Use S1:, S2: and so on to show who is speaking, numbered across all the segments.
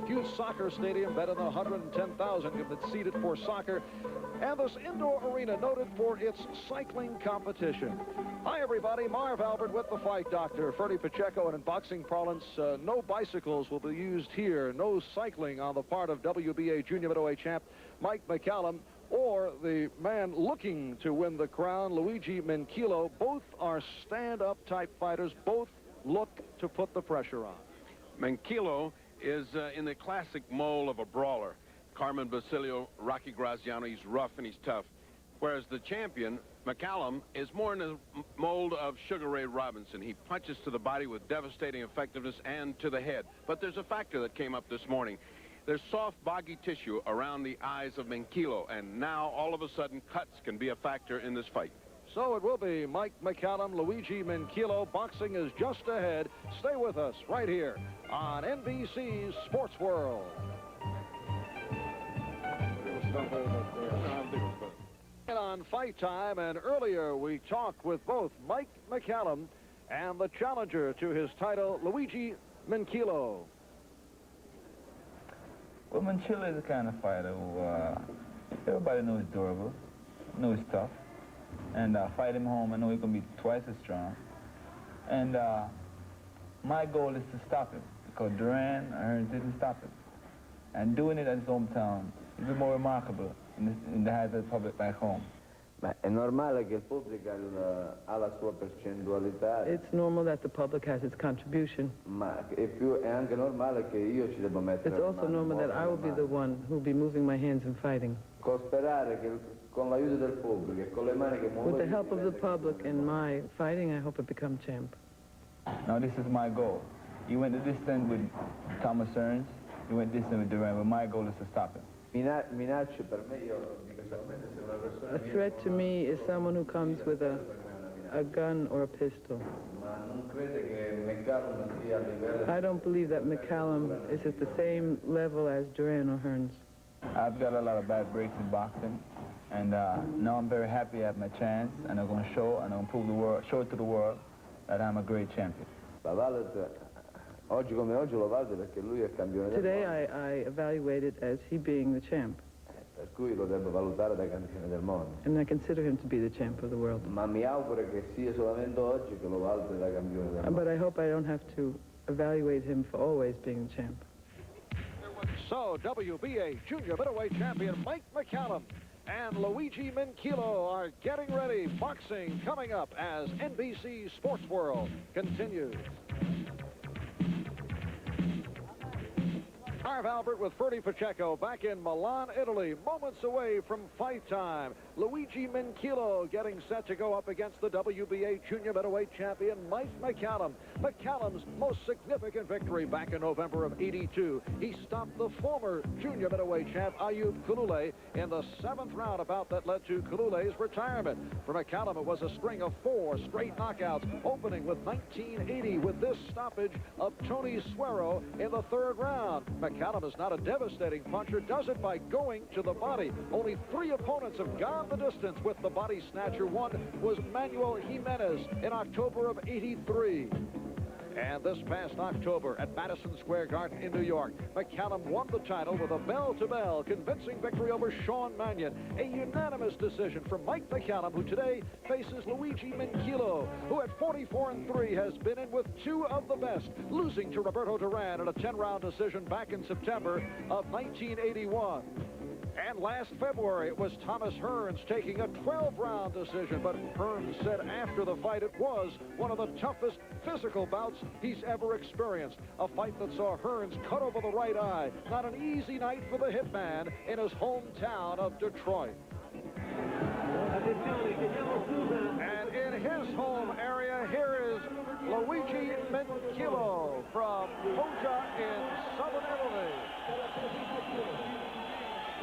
S1: huge soccer stadium, better than 110,000 that's seated for soccer. And this indoor arena noted for its cycling competition. Hi, everybody. Marv Albert with the Fight Doctor. Ferdy Pacheco, and in boxing parlance, no bicycles will be used here. No cycling on the part of WBA junior middleweight champ Mike McCallum or the man looking to win the crown, Luigi Minchillo. Both are stand-up type fighters. Both look to put the pressure on.
S2: Minchillo is in the classic mold of a brawler. Carmen Basilio, Rocky Graziano, he's rough and he's tough. Whereas the champion, McCallum, is more in the mold of Sugar Ray Robinson. He punches to the body with devastating effectiveness and to the head. But there's a factor that came up this morning. There's soft, boggy tissue around the eyes of Minchillo, and now, all of a sudden, cuts can be a factor in this fight.
S1: So it will be Mike McCallum, Luigi Minchillo. Boxing is just ahead. Stay with us right here on NBC's Sports World. And on Fight Time, and earlier we talked with both Mike McCallum and the challenger to his title, Luigi Minchillo.
S3: Well, Minchillo is the kind of fighter who everybody knows he's durable, knows he's tough, and fight him home, I know he can be twice as strong. And my goal is to stop him, because Duran Hearns didn't stop him. And doing it at his hometown is more remarkable in the eyes of the public back home.
S4: Ma è normale che il pubblico ha la sua percentualità.
S5: It's normal that the public has its contribution.
S4: Ma è anche normale che io ci devo mettere.
S5: It's also normal that I will be the one who will be moving my hands and fighting.
S4: Sperare che con l'aiuto del pubblico e con le mani che muovo.
S5: With the help of the public and my fighting, I hope I become champ.
S3: Now this is my goal. He went the distance with Thomas Hearns. He went distant with Duran, but my goal is to stop him.
S4: Minacce per me, io dico solamente se una persona.
S5: A threat to me is someone who comes with a gun or a pistol.
S4: Ma non crede che McCallum sia a livello.
S5: I don't believe that McCallum is at the same level as Duran or Hearns.
S3: I've got a lot of bad breaks in boxing, and now I'm very happy I have my chance, and I'm going to show, and I'm going to show it to the world that I'm a great champion.
S4: Oggi come oggi lo valuto perché lui è campione del mondo.
S5: Today I evaluate it as he being the champ.
S4: Per cui lo devo valutare da campione del mondo.
S5: And I consider him to be the champ of the world.
S4: Ma mi auguro che sia solamente oggi che lo valuto da campione del mondo.
S5: But I hope I don't have to evaluate him for always being the champ.
S1: So, WBA junior middleweight champion Mike McCallum and Luigi Minchillo are getting ready. Boxing coming up as NBC Sports World continues. Marv Albert with Ferdy Pacheco back in Milan, Italy, moments away from fight time. Luigi Minchillo getting set to go up against the WBA junior middleweight champion Mike McCallum. McCallum's most significant victory back in November of '82. He stopped the former junior middleweight champ Ayub Kulule in the 7th round, a bout that led to Kulule's retirement. For McCallum, it was a string of 4 straight knockouts, opening with 1980 with this stoppage of Tony Suero in the 3rd round. McCallum is not a devastating puncher, does it by going to the body. Only 3 opponents have gone the distance with the body snatcher. One was Manuel Jimenez in October of '83. And this past October at Madison Square Garden in New York, McCallum won the title with a bell-to-bell convincing victory over Sean Mannion. A unanimous decision for Mike McCallum, who today faces Luigi Minchillo, who at 44-3 has been in with 2 of the best, losing to Roberto Duran in a 10-round decision back in September of 1981. And last February, it was Thomas Hearns taking a 12-round decision, but Hearns said after the fight it was one of the toughest physical bouts he's ever experienced. A fight that saw Hearns cut over the right eye. Not an easy night for the hitman in his hometown of Detroit. And in his home area, here is Luigi Minchillo from Foggia in southern Italy.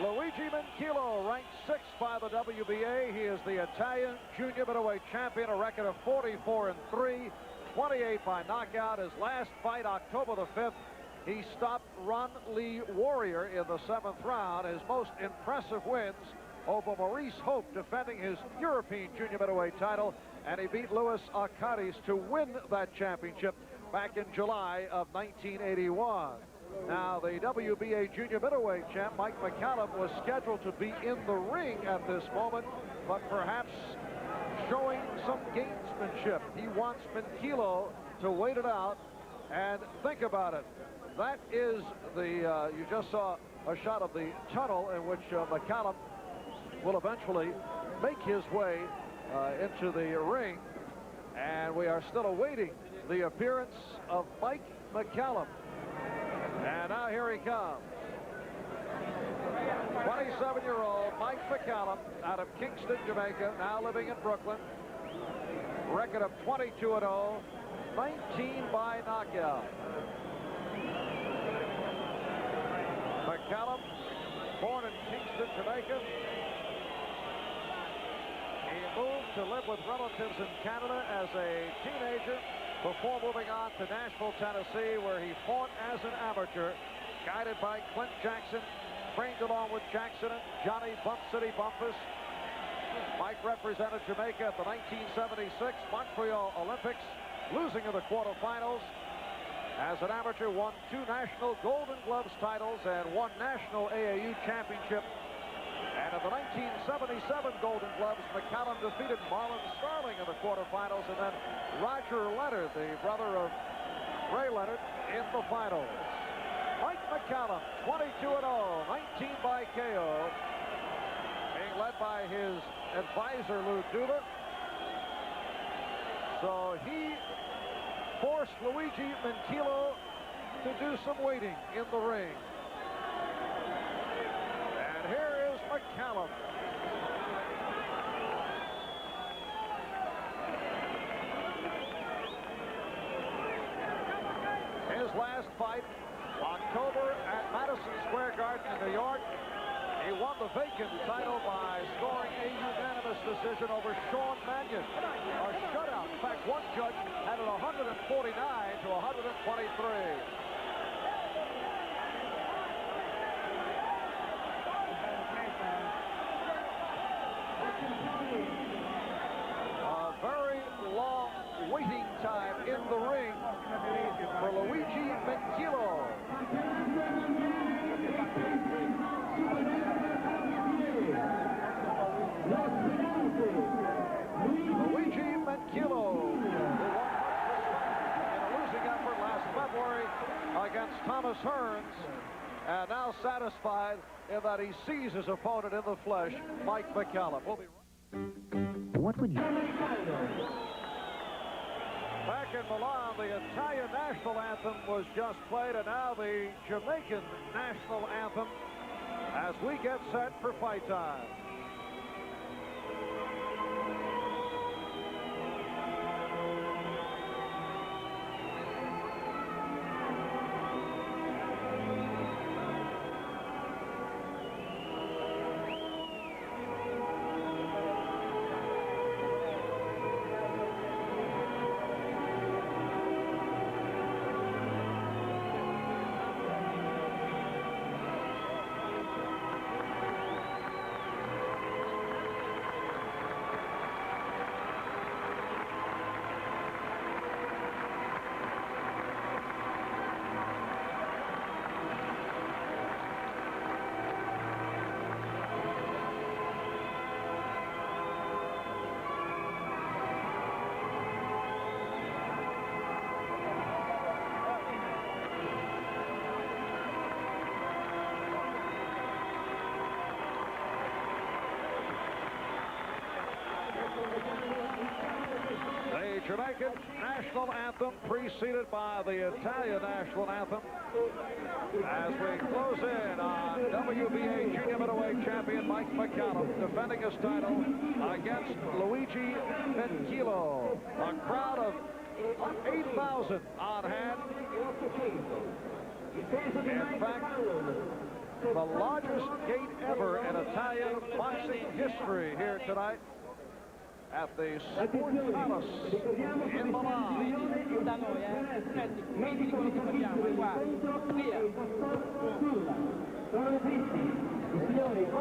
S1: Luigi Minchillo ranked 6th by the WBA. He is the Italian junior middleweight champion, a record of 44-3, 28 by knockout. His last fight, October the 5th, he stopped Ron Lee Warrior in the 7th round. His most impressive wins over Maurice Hope, defending his European junior middleweight title, and he beat Louis Arcadis to win that championship back in July of 1981. Now, the WBA junior middleweight champ, Mike McCallum, was scheduled to be in the ring at this moment, but perhaps showing some gamesmanship. He wants Minchillo to wait it out and think about it. That is the, you just saw a shot of the tunnel in which McCallum will eventually make his way into the ring. And we are still awaiting the appearance of Mike McCallum. And now here he comes. 27-year-old Mike McCallum out of Kingston, Jamaica, now living in Brooklyn. Record of 22-0, 19 by knockout. McCallum, born in Kingston, Jamaica. He moved to live with relatives in Canada as a teenager before moving on to Nashville, Tennessee, where he fought as an amateur, guided by Clint Jackson, trained along with Jackson and Johnny Bump City Bumpus. Mike represented Jamaica at the 1976 Montreal Olympics, losing in the quarterfinals. As an amateur, won 2 national Golden Gloves titles and 1 national AAU championship. And in the 1977 Golden Gloves, McCallum defeated Marlon Starling in the quarterfinals, and then Roger Leonard, the brother of Ray Leonard, in the finals. Mike McCallum, 22-0, 19 by KO, being led by his advisor, Lou Duda. So he forced Luigi Minchillo to do some waiting in the ring. And here is McCallum. His last fight, October at Madison Square Garden in New York. He won the vacant title by scoring a unanimous decision over Sean Mannion. A shutout. In fact, one judge had it 149 to 123. Waiting time in the ring for Luigi Minchillo. Luigi Minchillo, who won in a losing effort last February against Thomas Hearns, and now satisfied in that he sees his opponent in the flesh, Mike McCallum. We'll be right.
S6: What would you...
S1: Back in Milan, the Italian national anthem was just played, and now the Jamaican national anthem as we get set for fight time. The Jamaican national anthem preceded by the Italian national anthem as we close in on WBA junior middleweight champion Mike McCallum defending his title against Luigi Minchillo. A crowd of 8,000 on hand. In fact, the largest gate ever in Italian boxing history here tonight at the Sport Palace in Milan.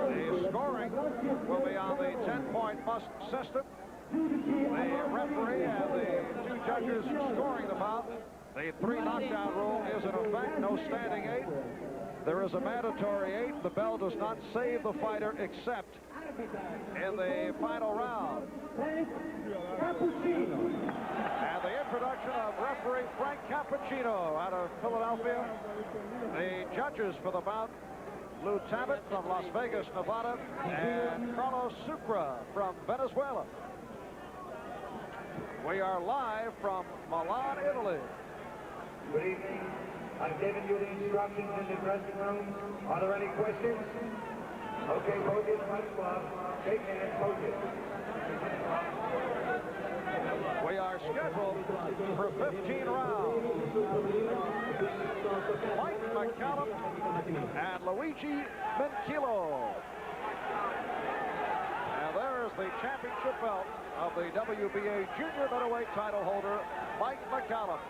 S1: The scoring will be on the 10-point must system. The referee and the 2 judges scoring the bout, The 3 knockdown rule is in effect. No standing 8. There is a mandatory 8. The bell does not save the fighter except in the final round. And the introduction of referee Frank Cappuccino out of Philadelphia. The judges for the bout, Lou Tabit from Las Vegas, Nevada, and Carlos Sucre from Venezuela. We are live from Milan, Italy.
S6: Good evening. I've given you the instructions in the dressing room. Are there any questions? Okay, both in the right spot. Shake hands, both in.
S1: We are scheduled for 15 rounds. Mike McCallum and Luigi Minchillo. And there's the championship belt of the WBA junior middleweight title holder, Mike McCallum.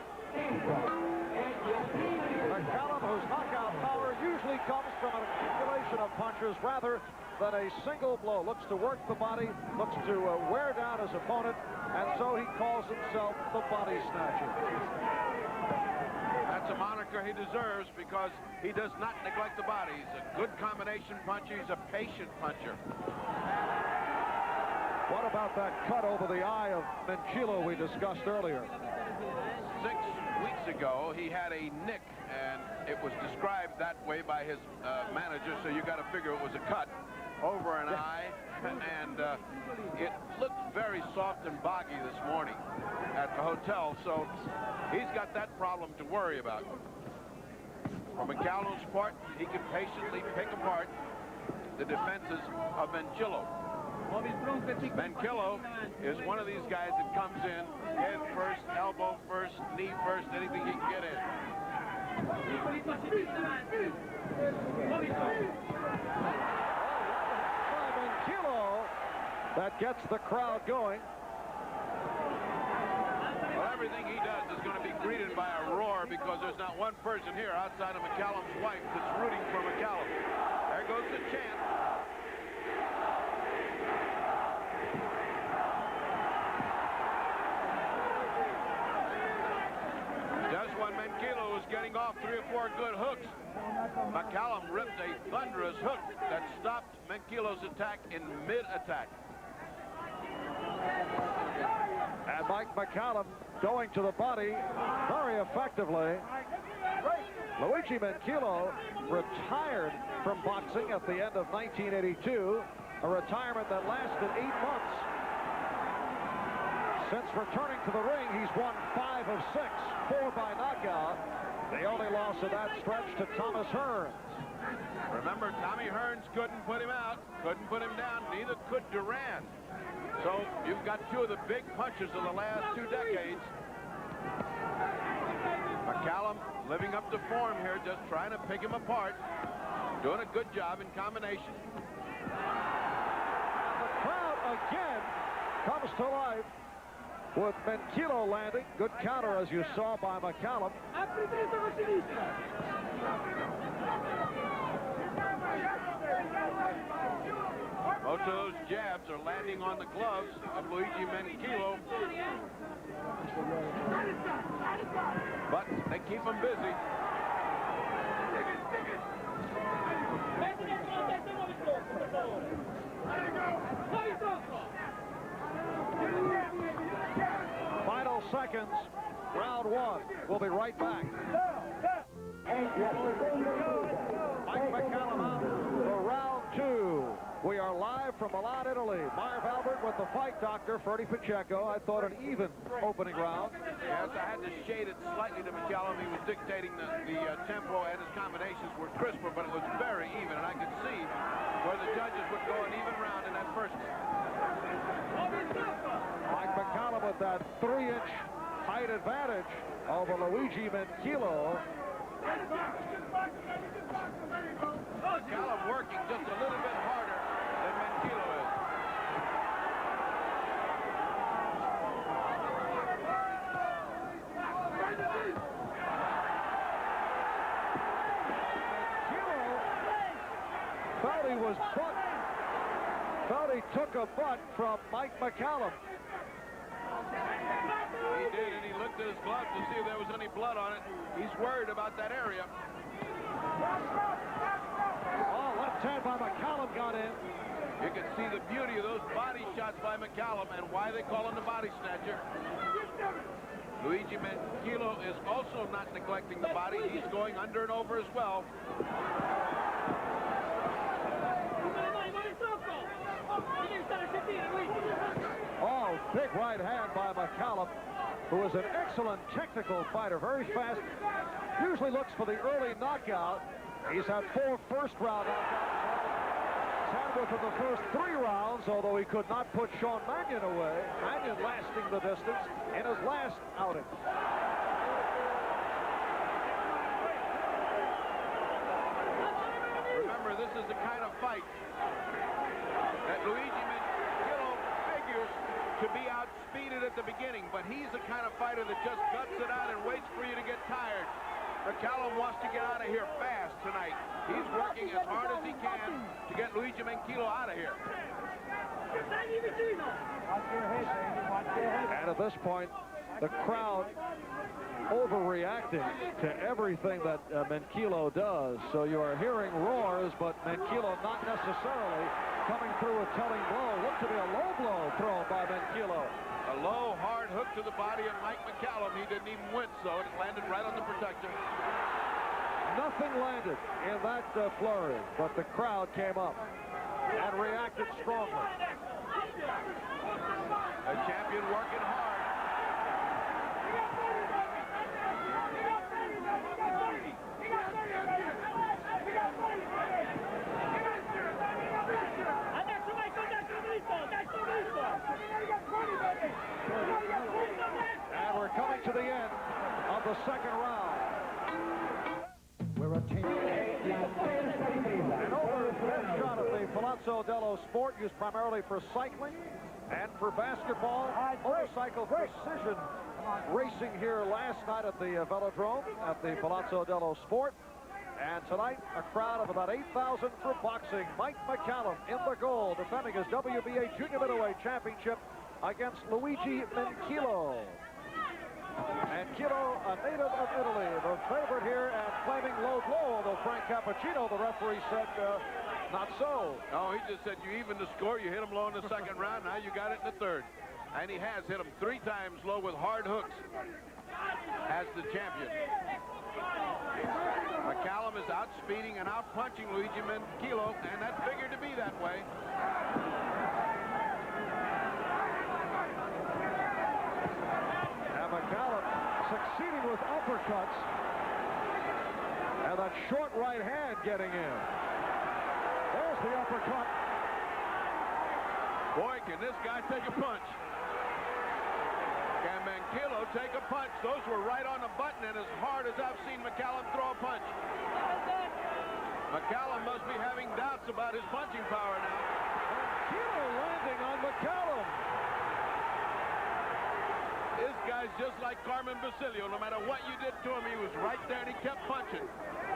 S1: McCallum, whose knockout power usually comes from an accumulation of punches rather than a single blow, looks to work the body, looks to wear down his opponent, and so he calls himself the body snatcher.
S2: That's a moniker he deserves because he does not neglect the body. He's a good combination puncher. He's a patient puncher.
S1: What about that cut over the eye of Minchillo we discussed earlier?
S2: 6 weeks ago, he had a nick, and it was described that way by his manager, so you got to figure it was a cut over an eye, and it looked very soft and boggy this morning at the hotel, so he's got that problem to worry about. For McCallum's part, he can patiently pick apart the defenses of Minchillo. Minchillo is one of these guys that comes in head first, elbow first, knee first, anything he can get in.
S1: Minchillo, that gets the crowd going.
S2: Well, everything he does is going to be greeted by a roar because there's not one person here outside of McCallum's wife that's rooting for McCallum. There goes the chant. Just when Minchillo was getting off 3 or 4 good hooks, McCallum ripped a thunderous hook that stopped Minchillo's attack in mid-attack.
S1: And Mike McCallum going to the body very effectively. Luigi Minchillo retired from boxing at the end of 1982, a retirement that lasted 8 months. Since returning to the ring, he's won 5 of 6, 4 by knockout. The only loss of that stretch to Thomas Hearns.
S2: Remember, Tommy Hearns couldn't put him out, couldn't put him down, neither could Duran. So you've got 2 of the big punches of the last 2 decades. McCallum living up to form here, just trying to pick him apart. Doing a good job in combination.
S1: The crowd again comes to life with Minchillo landing. Good counter, as you saw, by McCallum.
S2: Most of those jabs are landing on the gloves of Luigi Minchillo. But they keep him busy.
S1: Final seconds, round 1. We'll be right back. Mike McCallum out for round 2. We are live from Milan, Italy. Marv Albert with the fight doctor, Ferdy Pacheco. I thought an even opening round.
S2: Yes, I had to shade it slightly to McCallum. He was dictating the tempo, and his combinations were crisper, but it was very even, and I could see where the judges would go an even round in that first one.
S1: Mike McCallum with that 3-inch height advantage over Luigi Minchillo.
S2: McCallum working just a little bit harder than Minchillo is.
S1: Felt he was butt. Felt he took a butt from Mike McCallum.
S2: He did, and he looked looked at his glove to see if there was any blood on it. He's worried about that area.
S1: Oh, left hand by McCallum got in.
S2: You can see the beauty of those body shots by McCallum and why they call him the body snatcher. Luigi Minchillo is also not neglecting the body. He's going under and over as well.
S1: Oh, big right hand by McCallum, who is an excellent technical fighter, very fast. Usually looks for the early knockout. He's had 4 first-round knockouts. Sandwich in the first 3 rounds, although he could not put Sean Mannion away. Mannion lasting the distance in his last outing.
S2: Remember, this is the kind of fight that Luigi Minchillo figures to be outspeeded at the beginning, but he's the kind of fighter that just guts it out and waits for you to get tired. McCallum wants to get out of here fast tonight. He's working as hard as he can to get Luigi Minchillo out of here.
S1: And at this point, the crowd overreacting to everything that Minchillo does. So you are hearing roars, but Minchillo not necessarily coming through a telling blow. Looked to be a low blow thrown by Minchillo.
S2: A low, hard hook to the body of Mike McCallum. He didn't even wince, though. It landed right on the protector.
S1: Nothing landed in that flurry, but the crowd came up and reacted strongly.
S2: A champion working hard.
S1: And we're coming to the end of the second round. We're a team. An overhead shot of the Palazzo dello Sport, used primarily for cycling and for basketball. Motorcycle precision racing here last night at the Velodrome at the Palazzo dello Sport. And tonight, a crowd of about 8,000 for boxing. Mike McCallum in the gold, defending his WBA Junior Middleweight Championship against Luigi Minchillo. Minchillo, a native of Italy, the favorite here and claiming low blow, although Frank Cappuccino, the referee, said not so.
S2: No, he just said you evened the score, you hit him low in the second round, now you got it in the third. And he has hit him 3 times low with hard hooks as the champion. McCallum is outspeeding and outpunching Luigi Minchillo, and that figured to be that way.
S1: And McCallum succeeding with uppercuts. And that short right hand getting in. There's the uppercut.
S2: Boy, can this guy take a punch. Can Minchillo take a punch? Those were right on the button and as hard as I've seen McCallum throw a punch. McCallum must be having doubts about his punching power now.
S1: Minchillo landing on McCallum.
S2: This guy's just like Carmen Basilio. No matter what you did to him, he was right there and he kept punching.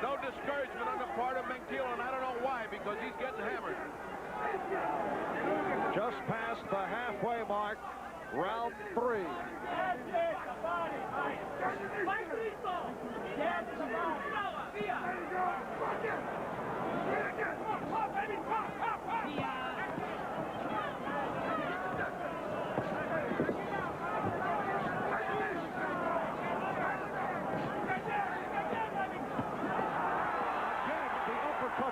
S2: No discouragement on the part of Minchillo, and I don't know why, because he's getting hammered.
S1: Just past the halfway mark. Round 3.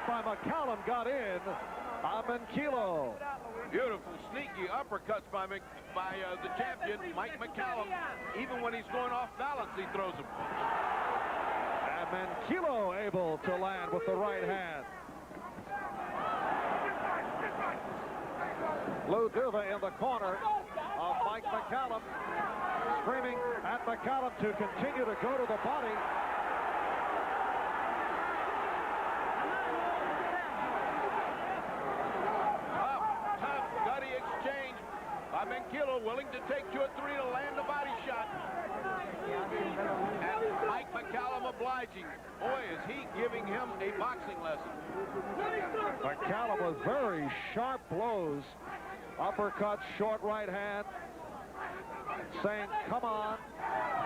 S1: By McCallum got in. Minchillo.
S2: Beautiful, sneaky uppercuts by the champion, Mike McCallum. Even when he's going off balance, he throws them.
S1: And Minchillo able to land with the right hand. Lou Duva in the corner of Mike McCallum, screaming at McCallum to continue to go to the body.
S2: Minchillo willing to take 2 or 3 to land the body shot. And Mike McCallum obliging. Boy, is he giving him a boxing lesson.
S1: McCallum with very sharp blows. Uppercut, short right hand. saying, come on,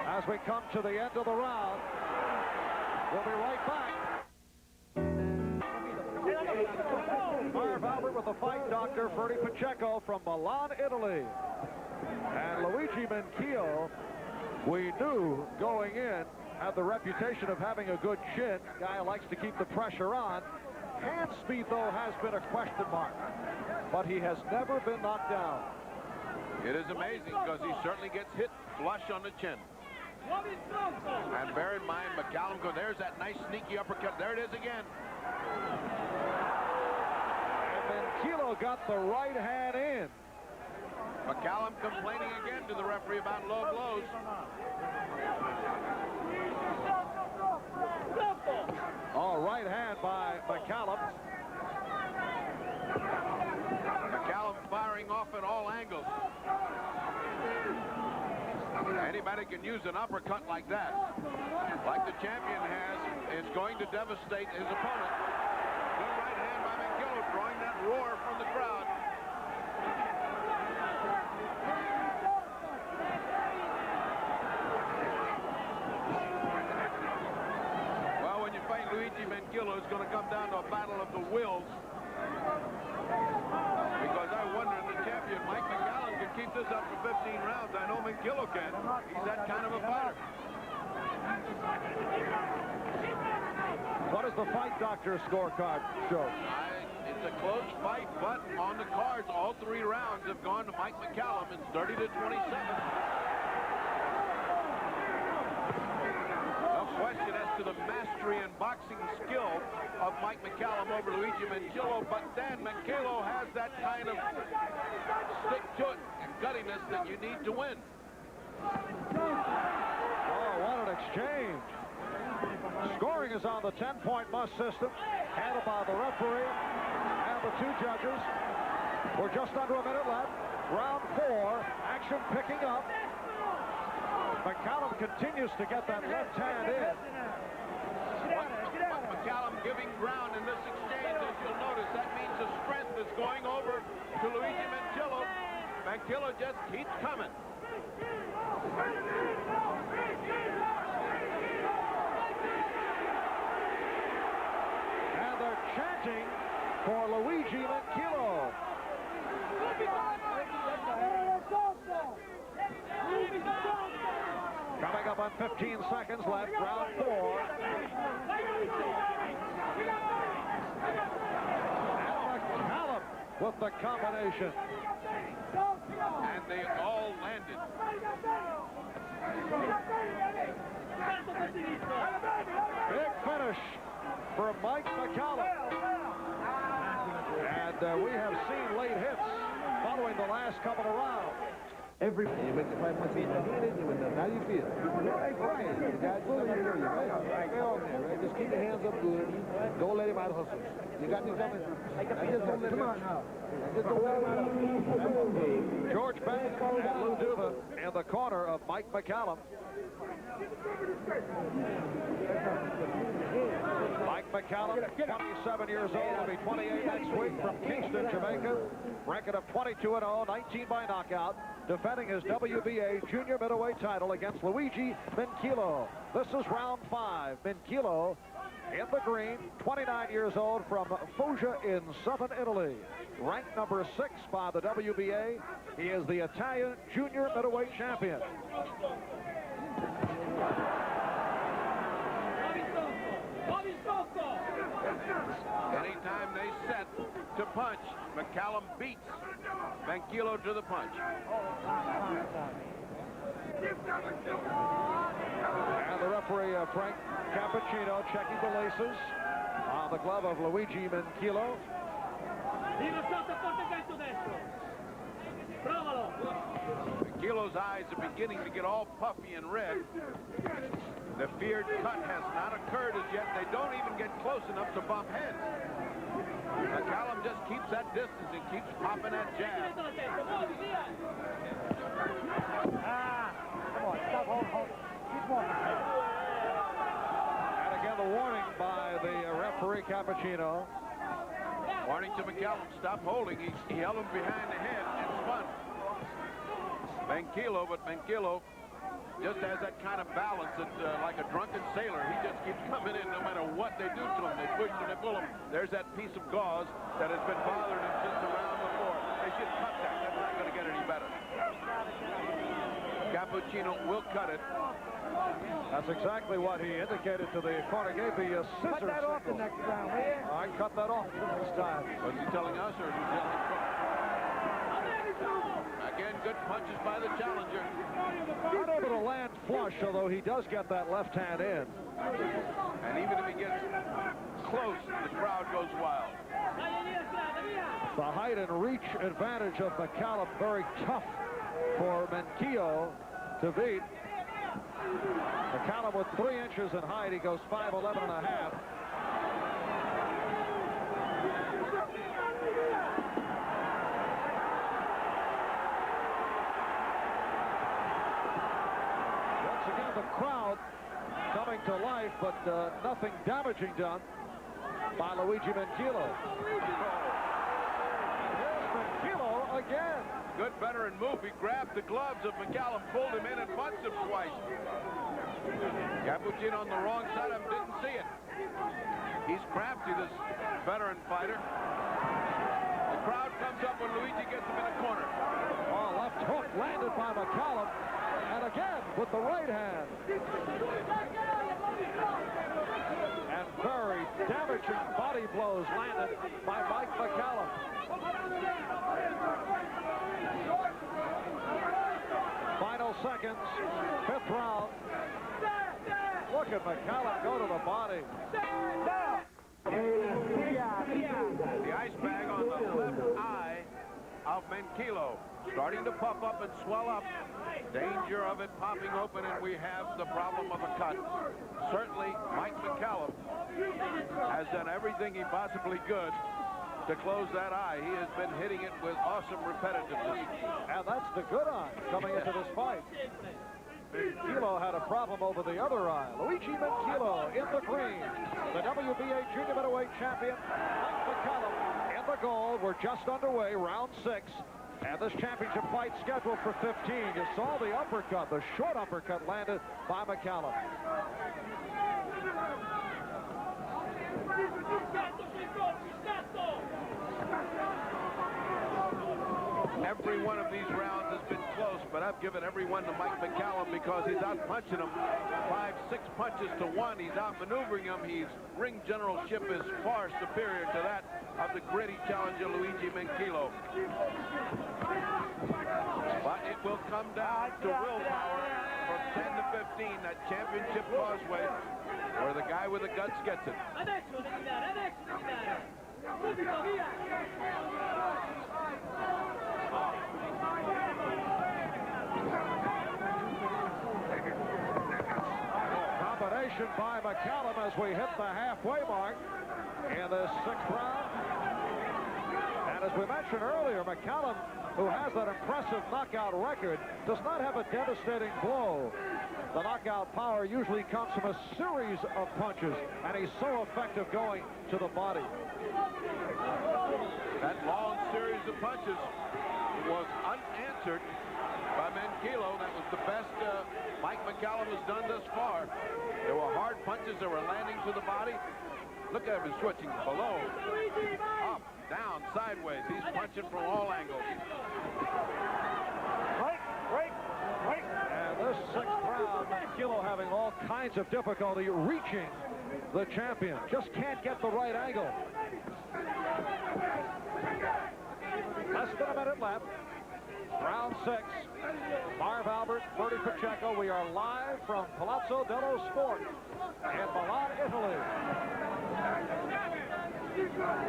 S1: as we come to the end of the round. We'll be right back. Marv Albert with the fight doctor, Ferdy Pacheco from Milan, Italy. And Luigi Minchillo, we knew going in, had the reputation of having a good chin. Guy who likes to keep the pressure on. Hand speed, though, has been a question mark. But he has never been knocked down.
S2: It is amazing because he certainly gets hit flush on the chin. And bear in mind, McCallum goes, there's that nice sneaky uppercut. There it is again.
S1: And Minchillo got the right hand in.
S2: McCallum complaining again to the referee about low blows.
S1: Oh, right hand by McCallum.
S2: McCallum firing off at all angles. Anybody can use an uppercut like that, like the champion has. It's going to devastate his opponent. Good right hand by McCallum, drawing that roar from the crowd. Well, when you fight Luigi Minchillo, it's going to come down to a battle of the wills. Because I wonder if the champion, Mike McCallum, can keep this up for 15 rounds. I know Minchillo can. He's that kind of a fighter.
S1: What does the fight doctor scorecard show?
S2: It's a close fight, but on the cards, all 3 rounds have gone to Mike McCallum. It's 30-27. No question as to the mastery and boxing skill of Mike McCallum over Luigi Minchillo, but then Minchillo has that kind of stick-to-it and guttiness that you need to win.
S1: Oh, what an exchange. Scoring is on the 10-point must system, handled by the referee and the 2 judges. We're just under a minute left. Round 4, action picking up. McCallum continues to get that left hand in.
S2: McCallum giving ground in this exchange, as you'll notice. That means the strength is going over to Luigi Minchillo. Minchillo just keeps coming.
S1: And they're chanting for Luigi Minchillo. Coming up on 15 seconds left, round 4. And McCallum with the combination.
S2: And they all landed.
S1: Big finish for Mike McCallum. And we have seen late hits following the last couple of rounds.
S4: You make the fight much easier. How do you feel? Fine. The guy just let him you, right? Stay on there, right? Just keep your hands up good. Don't let him out hustle. You got me coming? I just don't let him out now. Just don't let him out.
S1: George Bank and Lou Duva in the corner of Mike McCallum. Mike McCallum, 27 years old, will be 28 next week from Kingston, Jamaica. Record of 22-0, 19 by knockout, defending his WBA junior middleweight title against Luigi Minchillo. This is round 5. Minchillo in the green, 29 years old, from Foggia in southern Italy. Ranked number 6 by the WBA. He is the Italian junior middleweight champion.
S2: Anytime they set to punch, McCallum beats Minchillo to the punch.
S1: And the referee, Frank Cappuccino, checking the laces on the glove of Luigi Minchillo.
S2: Minchillo's eyes are beginning to get all puffy and red. The feared cut has not occurred as yet. They don't even get close enough to bump heads. McCallum just keeps that distance and keeps popping that jab.
S6: Come on, stop, hold. Keep on.
S1: And again, the warning by the referee Cappuccino.
S2: Warning to McCallum, stop holding. He held him behind the head and spun. Minchillo, but Minchillo just has that kind of balance that, like a drunken sailor, he just keeps coming in no matter what they do to him. They push him, they pull him. There's that piece of gauze that has been bothering him since the round before. They should cut that. That's not going to get any better. Cappuccino will cut it.
S1: That's exactly what he indicated to the corner. Gave the scissor
S7: Cut that off the next round, will you?
S1: All right, cut that off this time.
S2: Was he telling us or is he telling him? Again, good punches by the challenger.
S1: Not able to land flush, although he does get that left hand in.
S2: And even if he gets close, the crowd goes wild.
S1: The height and reach advantage of McCallum, very tough for Minchillo to beat. McCallum with 3 inches in height. He goes 5'11 and a half. Once again, the crowd coming to life, but nothing damaging done by Luigi Minchillo. Here's Minchillo again.
S2: Good veteran move. He grabbed the gloves of McCallum, pulled him in, and punched him twice. Cappuccino on the wrong side of him, didn't see it. He's crafty, this veteran fighter. The crowd comes up when Luigi gets him in the corner.
S1: Oh, left hook landed by McCallum, and again with the right hand. And very damaging body blows landed by Mike McCallum. Final seconds, 5th round. Look at McCallum go to the body.
S2: The ice bag on the left eye of Minchillo, starting to puff up and swell up. Danger of it popping open, and we have the problem of a cut. Certainly, Mike McCallum has done everything he possibly could to close that eye. He has been hitting it with awesome repetitiveness.
S1: And that's the good eye coming into this fight. Minchillo had a problem over the other eye. Luigi Minchillo in the green. The WBA junior middleweight champion, Mike McCallum in the gold. We're just underway, round 6. And this championship fight scheduled for 15. You saw the uppercut, the short uppercut landed by McCallum.
S2: Every one of these rounds has been close, but I've given every one to Mike McCallum because he's out punching him 5-6 punches to 1. He's out maneuvering him. His ring generalship is far superior to that of the gritty challenger Luigi Minchillo. But it will come down to willpower from 10 to 15, that championship causeway, where the guy with the guts gets it.
S1: Combination by McCallum as we hit the halfway mark in this 6th round. And as we mentioned earlier, McCallum, who has that impressive knockout record, does not have a devastating blow. The knockout power usually comes from a series of punches, and he's so effective going to the body.
S2: That long series of punches was unanswered by Minchillo. That was the best Mike McCallum has done thus far. There were hard punches that were landing to the body. Look at him switching below, up, down, sideways. He's punching from all angles.
S1: And this 6th round, Minchillo having all kinds of difficulty reaching the champion. Just can't get the right angle. Less than a minute left. Round 6. Marv Albert, Bertie Pacheco. We are live from Palazzo dello Sport in Milan, Italy. Now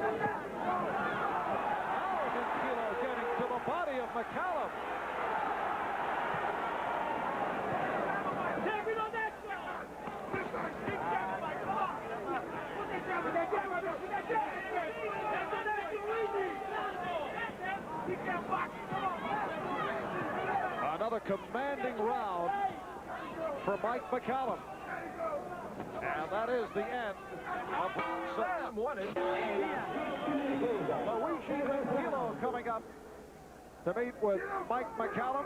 S1: Minchillo getting to the body of McCallum. Another commanding round for Mike McCallum. And that is the end of round 7. Luigi Minchillo coming up to meet with Mike McCallum.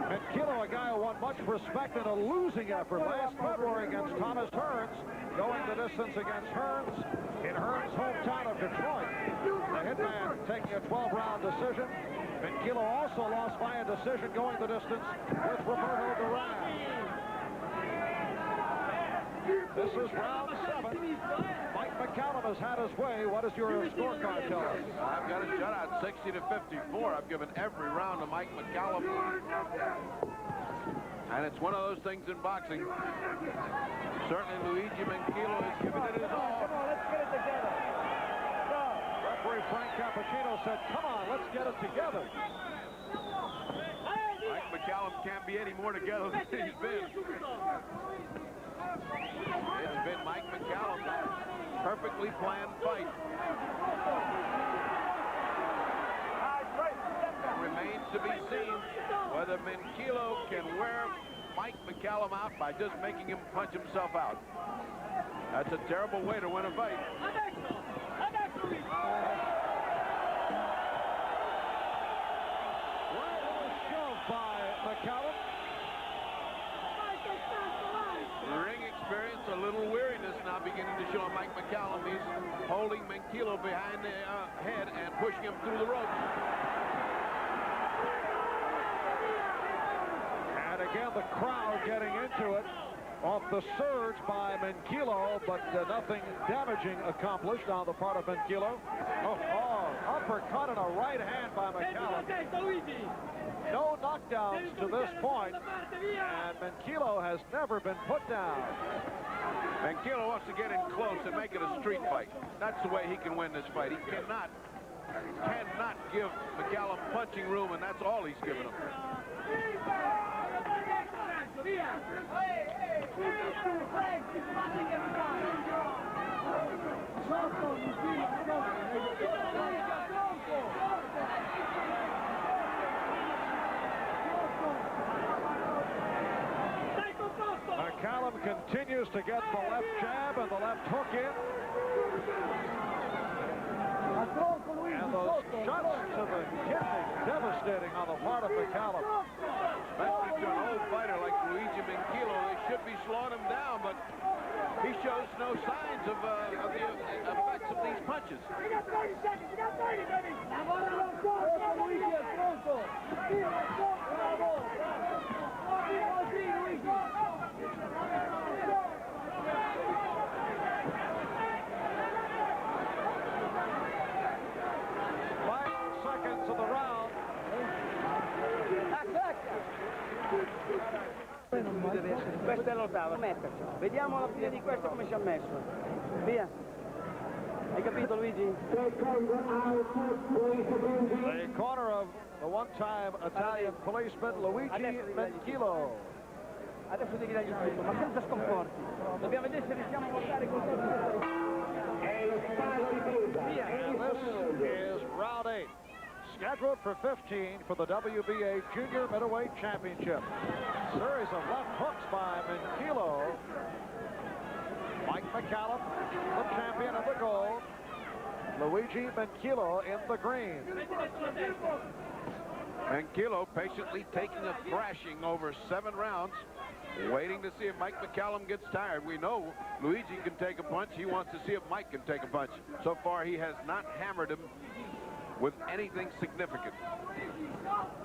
S1: Minchillo, a guy who won much respect in a losing effort last February against Thomas Hearns, going the distance against Hearns in Hearns' hometown of Detroit. The hitman taking a 12-round decision. Minchillo also lost by a decision going the distance with Roberto Duran. This is round 7. Mike McCallum has had his way. What does your scorecard tell us?
S2: I've got a shutout, 60 to 54. I've given every round to Mike McCallum. And it's one of those things in boxing. Certainly Luigi Minchillo has given it his all.
S7: Come on, let's get it together.
S1: Referee Frank Cappuccino said, come on, let's get it together.
S2: Mike McCallum can't be any more together than he's been. It's been Mike McCallum's perfectly planned fight. It remains to be seen whether Minchillo can wear Mike McCallum out by just making him punch himself out. That's a terrible way to win a fight.
S1: Right little shove by McCallum.
S2: Ring experience, a little weariness now beginning to show on Mike McCallum. He's holding Minchillo behind the head and pushing him through the ropes.
S1: And again, the crowd getting into it off the surge by Minchillo, but nothing damaging accomplished on the part of Minchillo. Oh, uppercut and a right hand by McCallum. No knockdowns to this point, and Minchillo has never been put down.
S2: Minchillo wants to get in close and make it a street fight. That's the way he can win this fight. He cannot give McCallum punching room, and that's all he's given him.
S1: McCallum continues to get the left jab and the left hook in. And those shots to the kidney, devastating on the part of McCallum.
S2: Especially to an old fighter like Luigi Minchillo, they should be slowing him down, but he shows no signs of the effects of these punches.
S7: You got 30 seconds. You got 30, baby.
S1: Seconds of the round.
S7: Questo è l'ottavo, metterci. Vediamo alla fine di questo come ci ha messo. Via. Hai capito, Luigi?
S1: The corner of the one-time Italian policeman Luigi Minchillo.
S7: Adesso devi dargli tutto, ma senza scomporti. Dobbiamo vedere se riusciamo a lottare con tutti.
S1: And this is round 8. Scheduled for 15 for the WBA Junior Middleweight Championship. Series of left hooks by Minchillo. Mike McCallum, the champion of the gold. Luigi Minchillo in the green.
S2: Minchillo patiently taking a thrashing over 7 rounds, waiting to see if Mike McCallum gets tired. We know Luigi can take a punch. He wants to see if Mike can take a punch. So far, he has not hammered him with anything significant.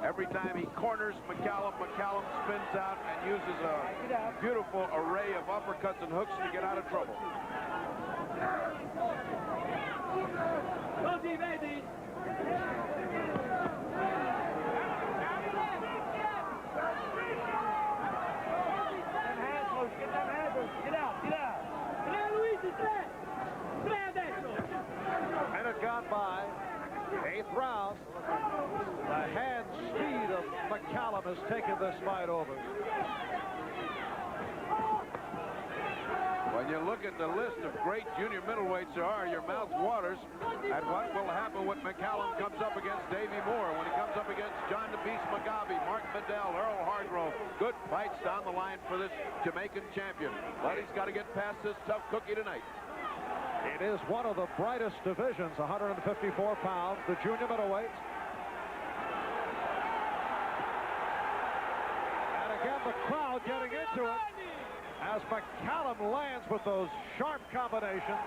S2: Every time he corners McCallum, McCallum spins out and uses a beautiful array of uppercuts and hooks to get out of trouble.
S1: Minute gone by. 8th round. The hand speed of McCallum has taken this fight over.
S2: When you look at the list of great junior middleweights there are, your mouth waters at what will happen when McCallum comes up against Davey Moore, when he comes up against John the Beast Mugabe, Mark Bedell, Earl Hardgrove. Good fights down the line for this Jamaican champion. But he's got to get past this tough cookie tonight.
S1: It is one of the brightest divisions, 154 pounds, the junior middleweights. getting into it as McCallum lands with those sharp combinations.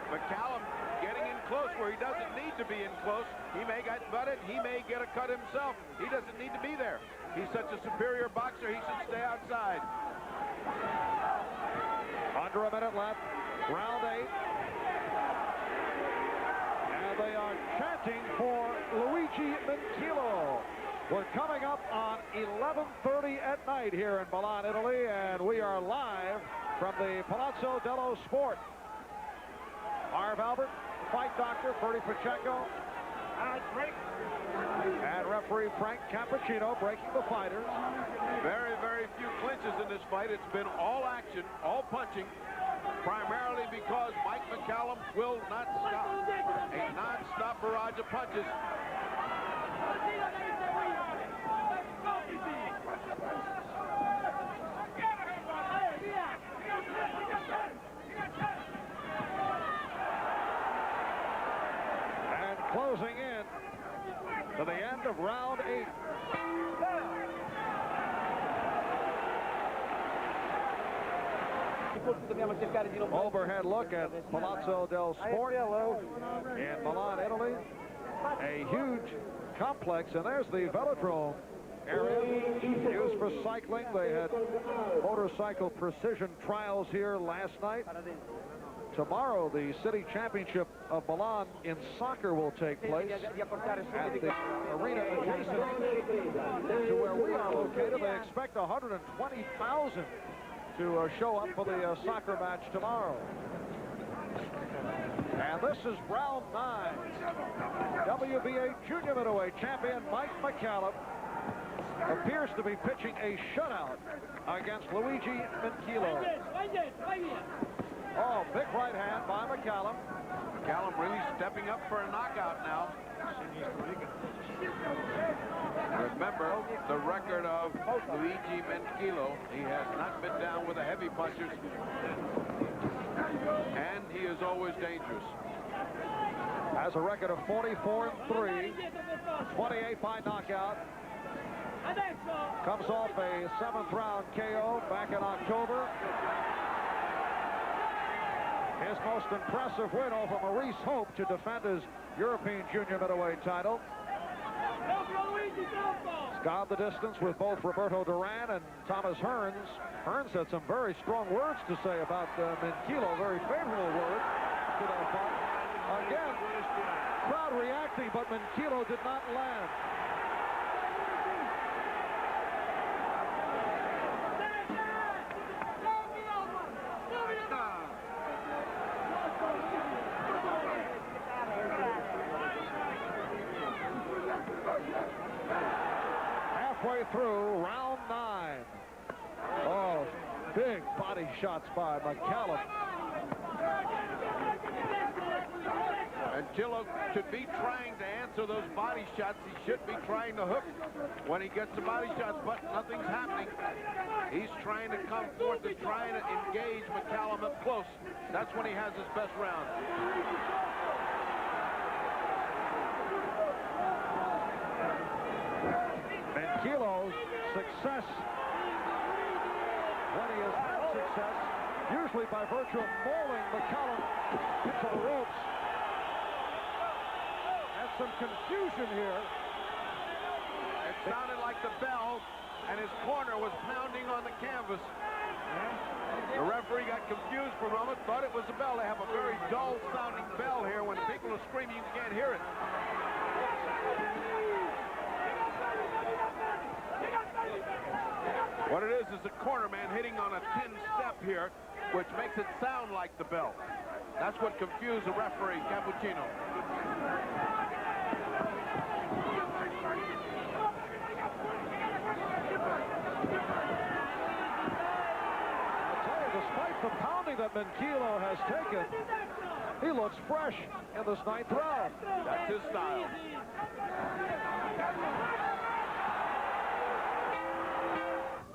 S2: McCallum getting in close where he doesn't need to be in close. He may get butted. He may get a cut himself. He doesn't need to be there. He's such a superior boxer. He should stay outside.
S1: Under a minute left. Round 8. And they are chanting for Luigi Minchillo. We're coming up on 11:30 at night here in Milan, Italy, and we are live from the Palazzo dello Sport. Marv Albert, fight doctor, Bertie Pacheco, and referee Frank Cappuccino breaking the fighters.
S2: Very, very few clinches in this fight. It's been all action, all punching, primarily because Mike McCallum will not stop. A non-stop barrage of punches.
S1: And closing in to the end of round 8. Overhead look at Palazzo del Sport in Milan, Italy. A huge complex, and there's the velodrome area used for cycling. They had motorcycle precision trials here last night. Tomorrow, the city championship of Milan in soccer will take place at the arena adjacent to where we are located. They expect 120,000 to show up for the soccer match tomorrow. And this is round 9. WBA junior middleweight champion Mike McCallum appears to be pitching a shutout against Luigi Minchillo. Oh, big right hand by McCallum.
S2: McCallum really stepping up for a knockout now. Remember the record of Luigi Minchillo. He has not been down with the heavy punchers. And he is always dangerous.
S1: Has a record of 44-3, 28 by knockout. Comes off a 7th round KO back in October. His most impressive win over Maurice Hope to defend his European junior middleweight title. He's gone the distance with both Roberto Duran and Thomas Hearns. Hearns had some very strong words to say about Minchillo, very favorable words to that fight. Again, crowd reacting, but Minchillo did not land. Halfway through round 9. Oh, big body shots by McCallum.
S2: Minchillo should be trying to answer those body shots. He should be trying to hook when he gets the body shots, but nothing's happening. He's trying to come forth and trying to engage McCallum up close. That's when he has his best round.
S1: Minchillo's success, when he has had success, usually by virtue of mauling McCallum into the ropes. And some confusion here.
S2: It sounded like the bell, and his corner was pounding on the canvas. The referee got confused for a moment, thought it was a bell. They have a very dull-sounding bell here. When people are screaming, you can't hear it. What it is a corner man hitting on a tin step here, which makes it sound like the bell. That's what confused the referee, Cappuccino.
S1: Despite the pounding that Minchillo has taken, he looks fresh in this 9th round.
S2: That's his style.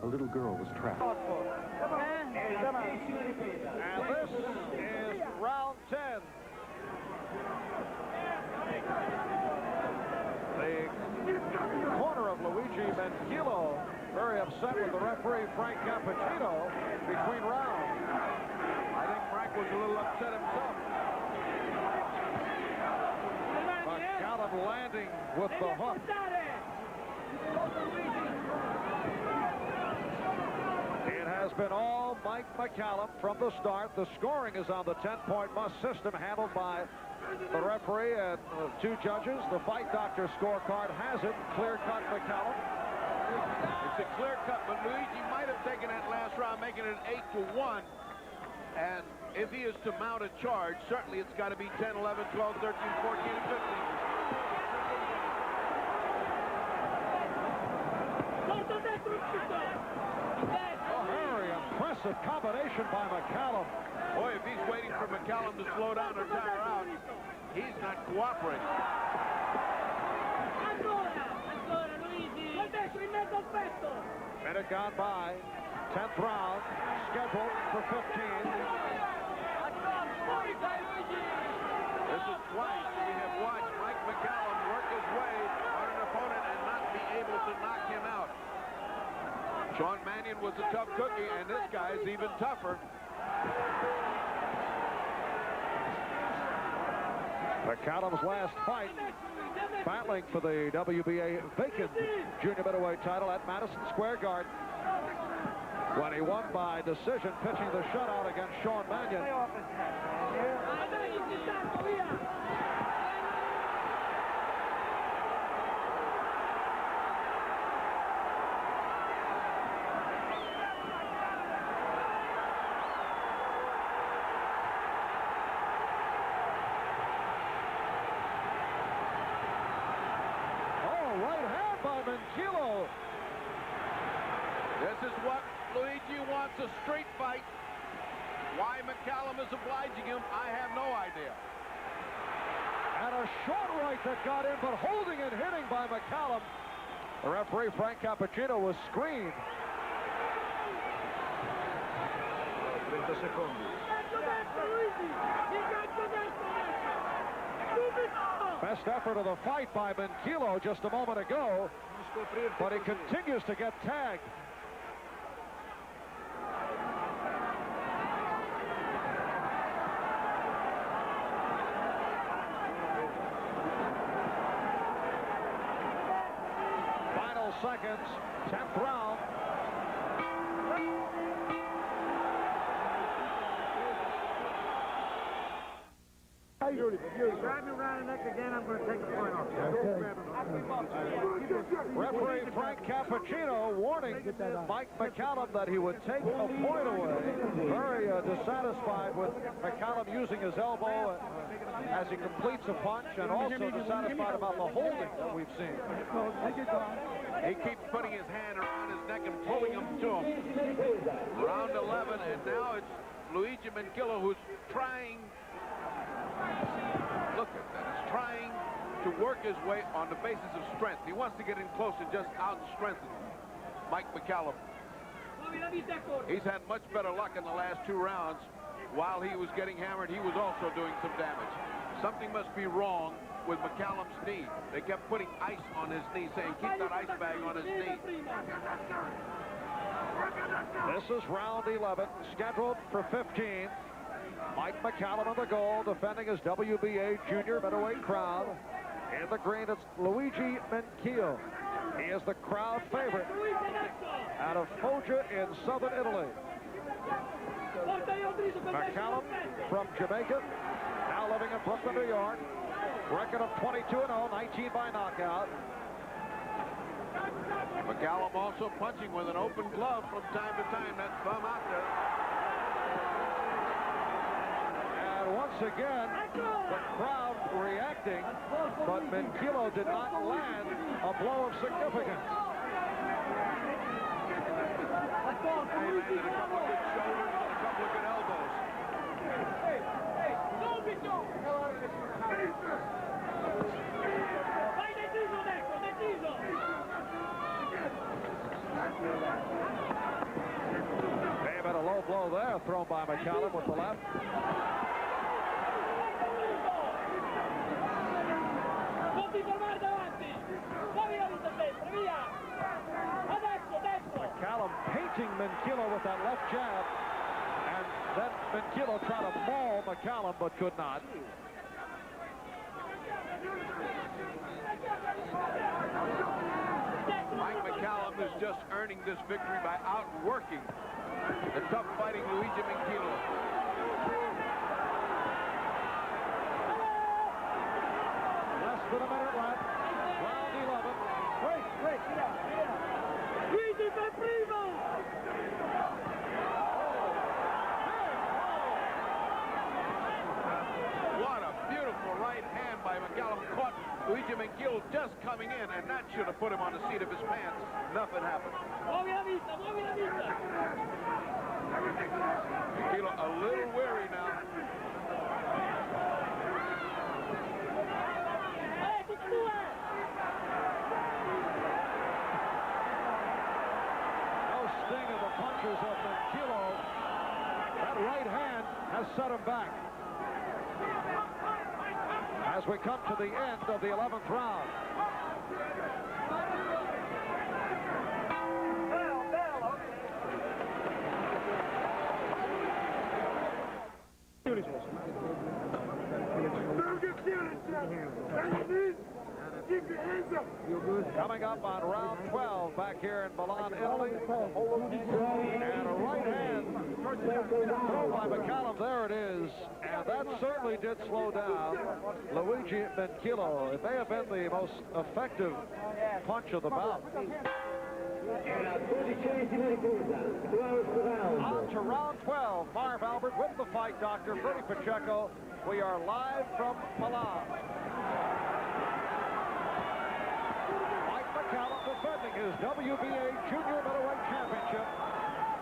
S8: A little girl was trapped.
S1: And this is round 10. The corner of Luigi Minchillo, very upset with the referee, Frank Cappuccino, between rounds.
S2: I think Frank was a little upset himself.
S1: McCallum landing with the hook. It has been all Mike McCallum from the start. The scoring is on the 10-point must system handled by the referee and two judges. The fight doctor scorecard has it. Clear-cut McCallum.
S2: It's a clear cut, but Luigi might have taken that last round, making it 8-1. And if he is to mount a charge, certainly it's got to be 10, 11, 12, 13, 14, and 15.
S1: A very impressive combination by McCallum.
S2: Boy, if he's waiting for McCallum to slow down or tire out, he's not cooperating.
S1: Minute gone by. 10th round, scheduled for 15.
S2: This is twice we have watched Mike McCallum work his way on an opponent and not be able to knock him out. Sean Mannion was a tough cookie, and this guy is even tougher.
S1: McCallum's last fight, battling for the WBA vacant junior middleweight title at Madison Square Garden, when he won by decision, pitching the shutout against Sean Mannion. Minchillo.
S2: This is what Luigi wants, a street fight. Why McCallum is obliging him, I have no idea.
S1: And a short right that got in, but holding and hitting by McCallum. The referee, Frank Cappuccino, was screened.
S4: 30 secondi.
S1: Best effort of the fight by Minchillo just a moment ago, but he continues to get tagged. Final seconds, 10th round.
S7: Grab me around the neck again, I'm going to take the point off.
S1: Referee Frank Cappuccino warning Mike McCallum that he would take a point away. Very dissatisfied with McCallum using his elbow as he completes a punch, and also dissatisfied about the holding that we've seen.
S2: He keeps putting his hand around his neck and pulling him to him. Round 11, and now it's Luigi Minchillo who's trying. Look at that. He's trying to work his way on the basis of strength. He wants to get in close and just out-strengthen Mike McCallum. He's had much better luck in the last 2 rounds. While he was getting hammered, he was also doing some damage. Something must be wrong with McCallum's knee. They kept putting ice on his knee, saying, keep that ice bag on his knee.
S1: This is round 11, scheduled for 15. Mike McCallum on the goal, defending his WBA junior middleweight crown. In the green, it's Luigi Minchillo. He is the crowd favorite out of Foggia in southern Italy. McCallum from Jamaica, now living in Brooklyn, New York. Record of 22-0, 19 by knockout.
S2: McCallum also punching with an open glove from time to time. That thumb out there.
S1: And once again, the crowd reacting, but Minchillo did not land a blow of significance.
S2: He landed a couple of good shoulders and a couple of good elbows.
S1: David, a low blow there thrown by McCallum with the left. McCallum painting Minchillo with that left jab, and then Minchillo tried to maul McCallum but could not.
S2: Mike McCallum is just earning this victory by outworking the tough fighting Luigi Minchillo.
S1: Less than a minute left. Round 11.
S7: Wait, get out. Luigi per primo!
S2: What a beautiful right hand by McCallum. Caught Luigi Minchillo just coming in, and that should have put him on the seat of his pants. Nothing happened.
S7: Muovi la vista!
S2: Minchillo a little weary now.
S7: Tutti e due!
S1: No sting of the punches of Minchillo. That right hand has set him back. As we come to the end of the 11th round. Coming up on round 12 back here in Milan, Italy. And a right hand thrown by McCallum. There it is. And that certainly did slow down Luigi Minchillo. It may have been the most effective punch of the bout. On to round 12. Marv Albert with the fight doctor, Freddie Pacheco. We are live from Milan. Mike McCallum defending his WBA Junior Middleweight Championship.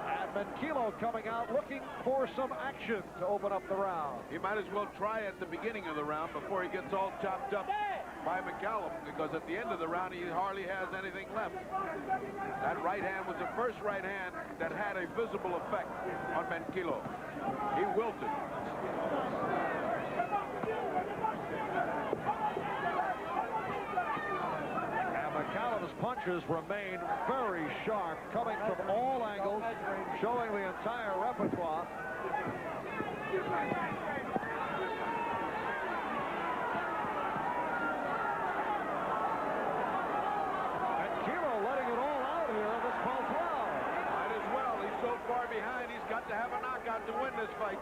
S1: And Minchillo coming out looking for some action to open up the round.
S2: He might as well try at the beginning of the round before he gets all chopped up by McCallum, because at the end of the round he hardly has anything left. That right hand was the first right hand that had a visible effect on Minchillo. He wilted.
S1: And McCallum's punches remain very sharp, coming from all angles, showing the entire repertoire.
S2: Behind, he's got to have a knockout to win this fight.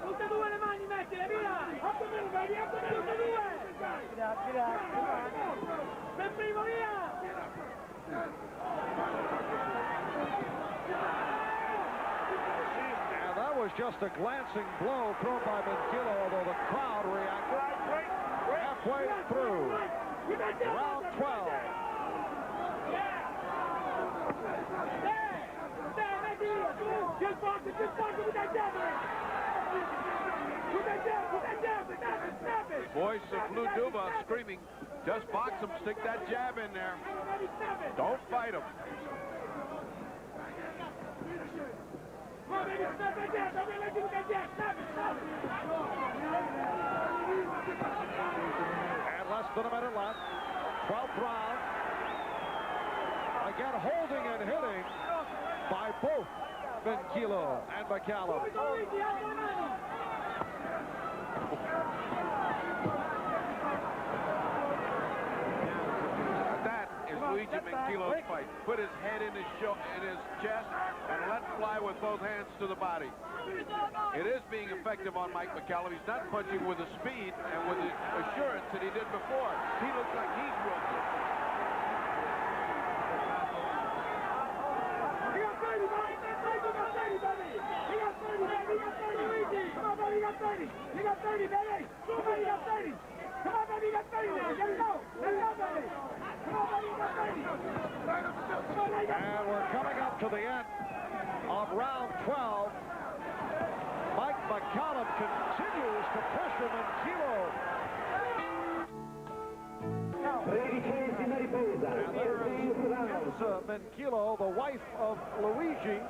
S7: Tutte e due le mani, mettile, via! Tutte e due! Per primo, via!
S1: And that was just a glancing blow thrown by Minchillo, although the crowd reacted halfway through. Round 12.
S2: The voice of Blue Duba screaming, just box him, stick that jab in there. Don't fight him.
S1: And less than a minute left. 12th round. Again, holding and hitting by both Minchillo and McCallum.
S2: That is Luigi Minchillo's fight. Put his head in his chest and let fly with both hands to the body. It is being effective on Mike McCallum. He's not punching with the speed and with the assurance that he did before. He looks like he's wilted.
S1: And we're coming up to the end of round 12. Mike McCallum continues to pressure Minchillo. And there's Minchillo, the wife of Luigi,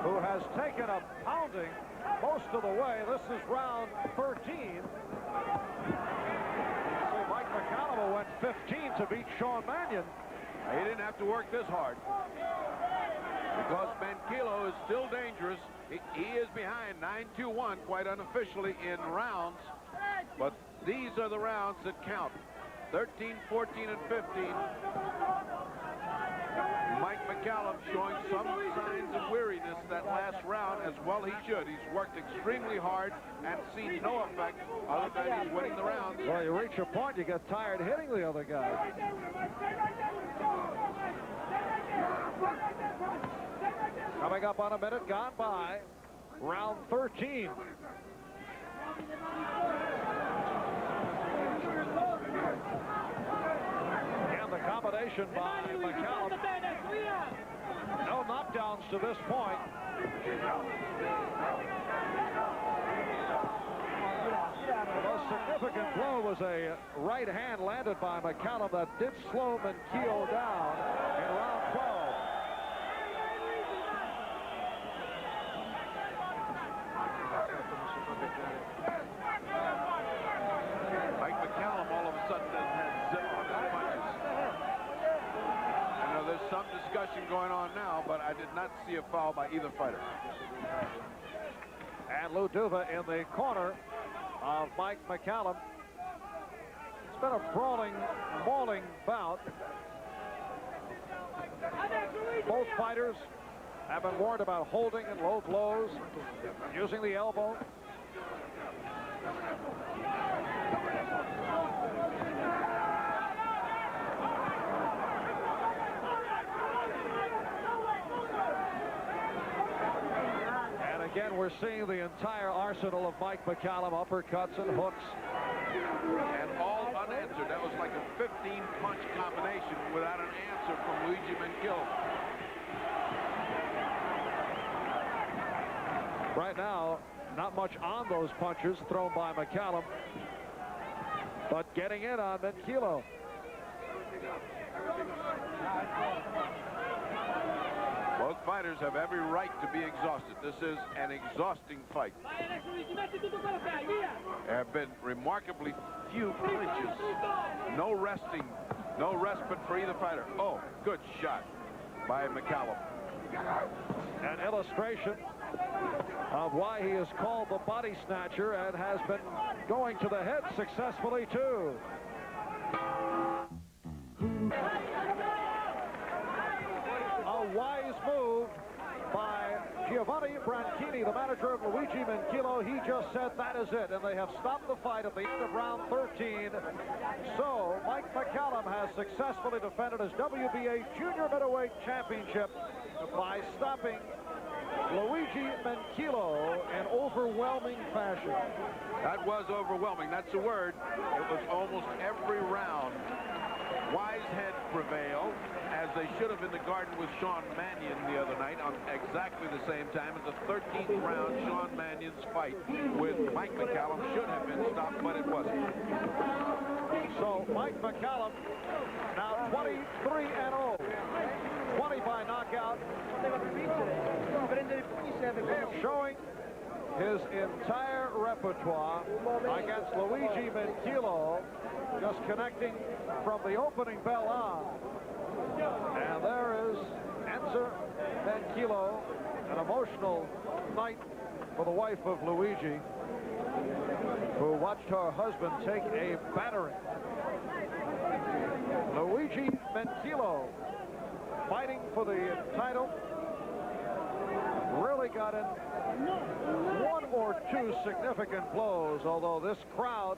S1: who has taken a pounding most of the way. This is round 13. So Mike McCallum went 15 to beat Sean Mannion.
S2: He didn't have to work this hard because Minchillo is still dangerous. He is behind 9-2-1 quite unofficially in rounds, but these are the rounds that count. 13, 14, and 15. Mike McCallum showing some signs of weariness that last round, as well he should. He's worked extremely hard and seen no effect other than he's winning the round.
S1: Well, you reach a point, you get tired hitting the other guy. Coming up on a minute gone by, round 13. And the combination by McCallum. No knockdowns to this point. The most significant blow was a right hand landed by McCallum that did slow Minchillo down in round 12.
S2: Mike McCallum all of a sudden doesn't have zip on his punches. I know there's some discussion going on now, but I did not see a foul by either fighter.
S1: And Lou Duva in the corner of Mike McCallum. It's been a brawling, mauling bout. Both fighters have been warned about holding and low blows, using the elbow. And again, we're seeing the entire arsenal of Mike McCallum, uppercuts and hooks.
S2: And all unanswered. That was like a 15-punch combination without an answer from Luigi Minchillo.
S1: Right now, not much on those punches thrown by McCallum, but getting in on Minchillo.
S2: Both fighters have every right to be exhausted. This is an exhausting fight. There have been remarkably few clinches. No resting, no respite for either fighter. Oh, good shot by McCallum.
S1: An illustration of why he is called the body snatcher and has been going to the head successfully too. A wise move by Giovanni Branchini, the manager of Luigi Minchillo. He just said that is it, and they have stopped the fight at the end of round 13. So Mike McCallum has successfully defended his WBA Junior Middleweight Championship by stopping Luigi Minchillo in overwhelming fashion.
S2: That was overwhelming. That's the word. It was almost every round. Wise heads prevailed, as they should have in the Garden with Sean Mannion the other night on exactly the same time. At the 13th round, Sean Mannion's fight with Mike McCallum should have been stopped, but it wasn't.
S1: So Mike McCallum now 23-0. 20 by knockout. Showing his entire repertoire against Luigi Minchillo, just connecting from the opening bell on. And there is Enzo Minchillo, an emotional night for the wife of Luigi, who watched her husband take a battering. Luigi Minchillo, fighting for the title, really got in one or two significant blows, although this crowd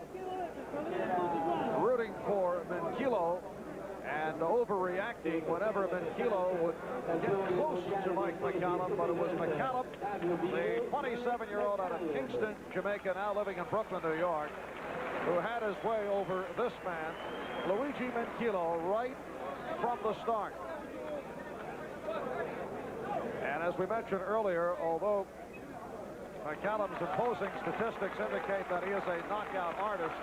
S1: rooting for Minchillo and overreacting whenever Minchillo would get close to Mike McCallum, but it was McCallum, the 27-year-old out of Kingston, Jamaica, now living in Brooklyn, New York, who had his way over this man, Luigi Minchillo, right from the start. And as we mentioned earlier, although McCallum's imposing statistics indicate that he is a knockout artist,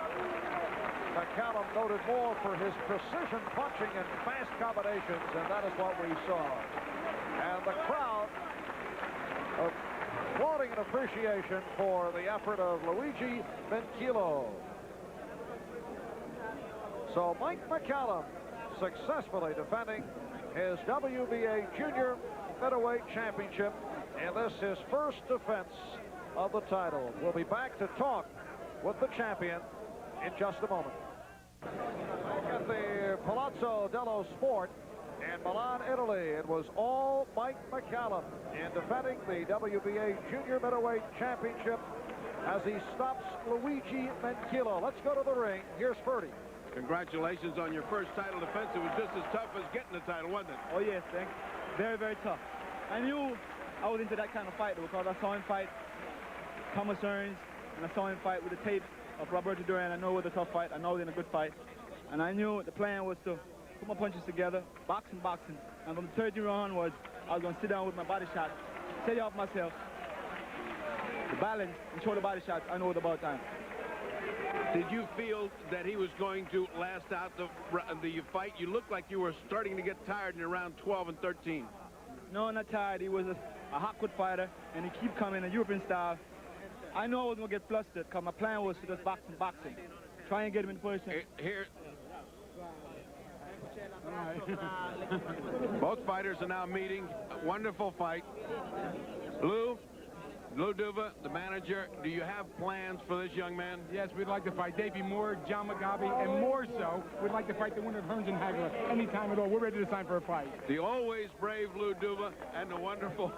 S1: McCallum noted more for his precision punching and fast combinations, and that is what we saw. And the crowd applauding in appreciation for the effort of Luigi Minchillo. So Mike McCallum successfully defending his WBA Junior Middleweight Championship, and this is his first defense of the title. We'll be back to talk with the champion in just a moment. At the Palazzo dello Sport in Milan, Italy, it was all Mike McCallum in defending the WBA Junior Middleweight Championship as he stops Luigi Minchillo. Let's go to the ring. Here's Ferdy.
S2: Congratulations on your first title defense. It was just as tough as getting the title, wasn't it?
S9: Oh, yes, thanks. Very, very tough. I knew I was into that kind of fight because I saw him fight Thomas Hearns, and I saw him fight with the tapes of Roberto Duran. I know it was a tough fight. I know it was in a good fight. And I knew the plan was to put my punches together, boxing. And from the 13th round onwards, I was going to sit down with my body shots, steady off myself, to balance and show the body shots. I know it's about time.
S2: Did you feel that he was going to last out the fight? You looked like you were starting to get tired in around 12 and 13.
S9: No, not tired. He was a hot-foot fighter, and he keep coming, a European style. I know I was going to get flustered because my plan was to just boxing. Try and get him in position.
S2: Here. Both fighters are now meeting. A wonderful fight. Lou Duva, the manager, do you have plans for this young man?
S10: Yes, we'd like to fight Davey Moore, John McGobby, and more so, we'd like to fight the winner of Hearns and Hagler anytime at all. We're ready to sign for a fight.
S2: The always brave Lou Duva and the wonderful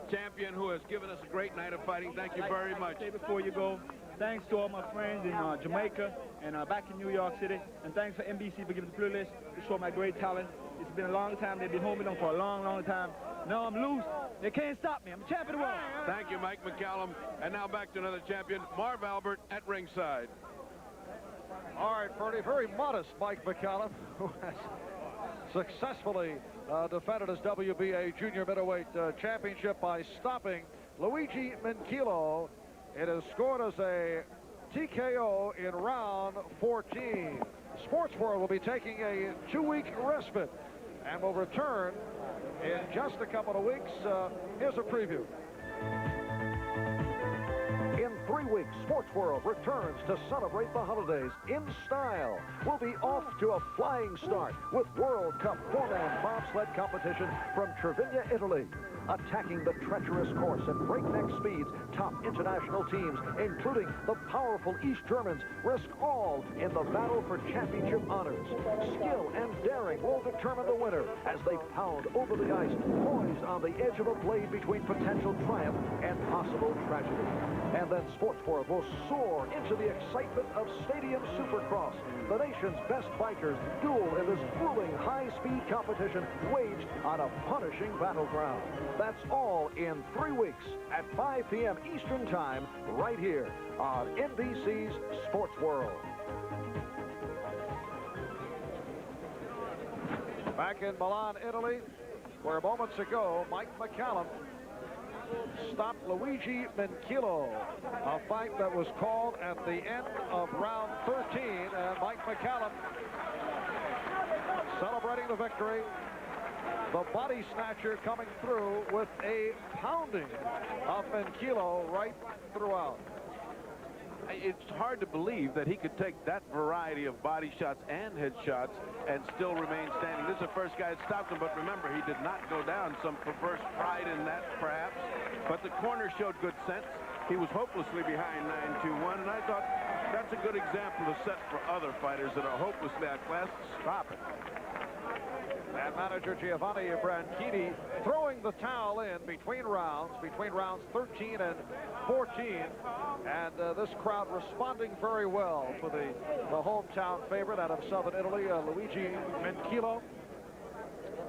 S2: champion who has given us a great night of fighting. Thank you very much.
S9: Before you go, thanks to all my friends in Jamaica and back in New York City, and thanks for NBC for giving the privilege to show my great talent. It's been a long time. They've been holding me down for a long, long time. Now I'm loose. They can't stop me. I'm a champion of the world.
S2: Thank you, Mike McCallum. And now back to another champion, Marv Albert at ringside.
S1: All right, Ferdy, very modest Mike McCallum, who has successfully defended his WBA Junior Middleweight Championship by stopping Luigi Minchillo. It is scored as a TKO in round 14. Sports World will be taking a 2-week respite and will return in just a couple of weeks. Here's a preview. In 3 weeks, Sports World returns to celebrate the holidays in style. We'll be off to a flying start with World Cup 4-man bobsled competition from Treviño, Italy. Attacking the treacherous course at breakneck speeds, top international teams, including the powerful East Germans, risk all in the battle for championship honors. Skill and daring will determine the winner as they pound over the ice, poised on the edge of a blade between potential triumph and possible tragedy. And then Sports World will soar into the excitement of Stadium Supercross. The nation's best bikers duel in this grueling high-speed competition waged on a punishing battleground. That's all in 3 weeks at 5 p.m. Eastern Time, right here on NBC's Sports World. Back in Milan, Italy, where moments ago, Mike McCallum stopped Luigi Minchillo, a fight that was called at the end of round 13, and Mike McCallum celebrating the victory. The body snatcher coming through with a pounding of Minchillo right throughout.
S2: It's hard to believe that he could take that variety of body shots and head shots and still remain standing. This is the first guy that stopped him, but remember, he did not go down. Some perverse pride in that, perhaps. But the corner showed good sense. He was hopelessly behind 9-2-1, and I thought that's a good example to set for other fighters that are hopelessly outclassed. Stop it.
S1: And manager Giovanni Branchini throwing the towel in between rounds 13 and 14. And this crowd responding very well to the hometown favorite out of Southern Italy, Luigi Minchillo.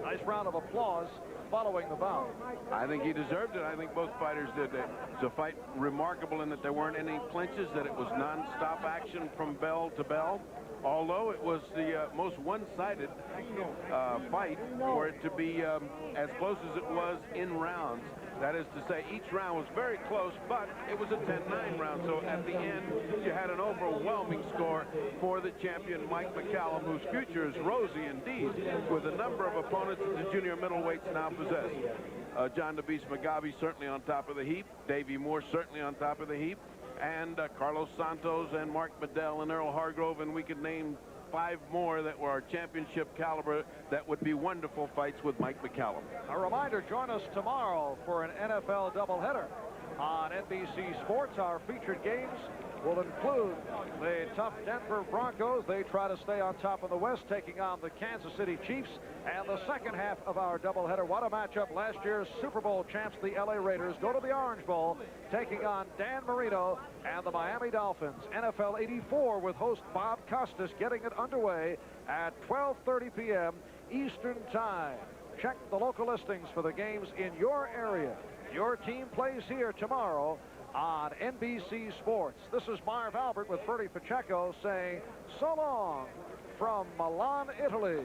S1: Nice round of applause following the bout.
S2: I think he deserved it. I think both fighters did. It's a fight remarkable in that there weren't any clinches, that it was non-stop action from bell to bell. although it was the most one-sided fight for it to be as close as it was in rounds. That is to say, each round was very close, but it was a 10-9 round. So at the end, you had an overwhelming score for the champion, Mike McCallum, whose future is rosy indeed, with a number of opponents that the junior middleweights now possess. John the Beast Mugabe certainly on top of the heap. Davey Moore certainly on top of the heap. And Carlos Santos and Mark Medell and Earl Hargrove, and we could name 5 more that were our championship caliber that would be wonderful fights with Mike McCallum.
S1: A reminder, join us tomorrow for an NFL doubleheader on NBC Sports. Our featured games will include the tough Denver Broncos. They try to stay on top of the West, taking on the Kansas City Chiefs. And the second half of our doubleheader, what a matchup. Last year's Super Bowl champs, the LA Raiders, go to the Orange Bowl, taking on Dan Marino and the Miami Dolphins. NFL 84 with host Bob Costas getting it underway at 12:30 p.m. Eastern Time. Check the local listings for the games in your area. Your team plays here tomorrow on NBC Sports. This is Marv Albert with Bertie Pacheco saying so long from Milan, Italy.